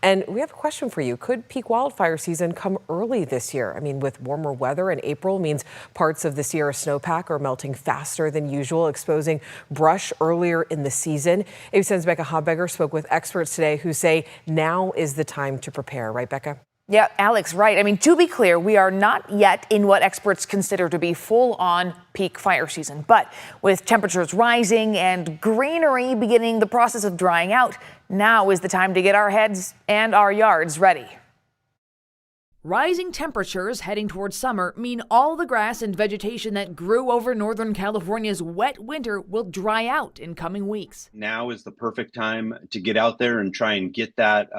And we have a question for you. Could peak wildfire season come early this year? I mean, with warmer weather in April means parts of the Sierra snowpack are melting faster than usual, exposing brush earlier in the season. ABC's Becca Habegger spoke with experts today who say now is the time to prepare. Right, Becca? Yeah, Alex, right. I mean, to be clear, we are not yet in what experts consider to be full-on peak fire season. But with temperatures rising and greenery beginning the process of drying out, now is the time to get our heads and our yards ready. Rising temperatures heading towards summer mean all the grass and vegetation that grew over Northern California's wet winter will dry out in coming weeks. Now is the perfect time to get out there and try and get that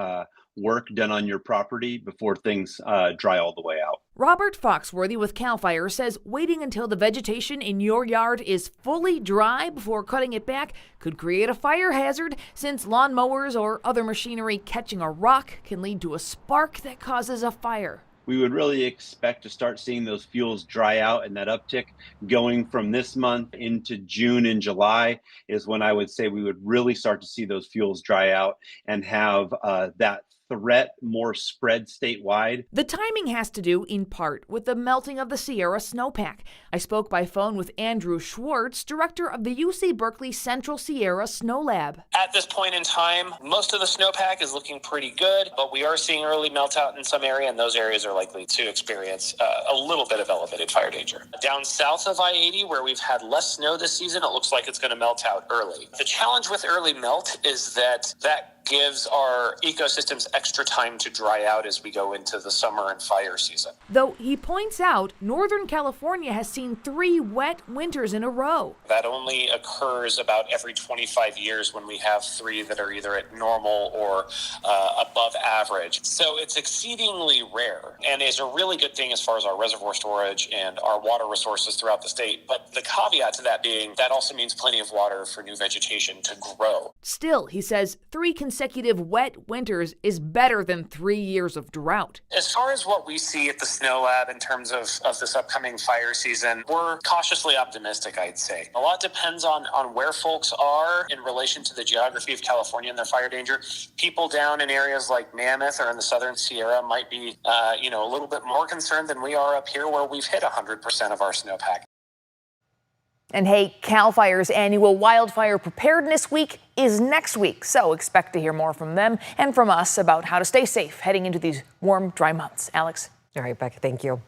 work done on your property before things dry all the way out. Robert Foxworthy with CAL FIRE says waiting until the vegetation in your yard is fully dry before cutting it back could create a fire hazard, since lawnmowers or other machinery catching a rock can lead to a spark that causes a fire. We would really expect to start seeing those fuels dry out, and that uptick going from this month into June and July is when I would say we would really start to see those fuels dry out and have that threat more spread statewide. The timing has to do, in part, with the melting of the Sierra snowpack. I spoke by phone with Andrew Schwartz, director of the UC Berkeley Central Sierra Snow Lab. At this point in time, most of the snowpack is looking pretty good, but we are seeing early melt out in some area, and those areas are likely to experience a little bit of elevated fire danger. Down south of I-80, where we've had less snow this season, it looks like it's going to melt out early. The challenge with early melt is that gives our ecosystems extra time to dry out as we go into the summer and fire season. Though he points out Northern California has seen 3 wet winters in a row. That only occurs about every 25 years when we have 3 that are either at normal or above average. So it's exceedingly rare and is a really good thing as far as our reservoir storage and our water resources throughout the state. But the caveat to that being that also means plenty of water for new vegetation to grow. Still, he says 3 consecutive wet winters is better than 3 years of drought. As far as what we see at the Snow Lab in terms of this upcoming fire season, we're cautiously optimistic, I'd say. A lot depends on where folks are in relation to the geography of California and their fire danger. People down in areas like Mammoth or in the Southern Sierra might be a little bit more concerned than we are up here, where we've hit 100% of our snowpack. And hey, CAL FIRE's annual Wildfire Preparedness Week is next week, so expect to hear more from them and from us about how to stay safe heading into these warm, dry months. Alex? All right, Becca, thank you.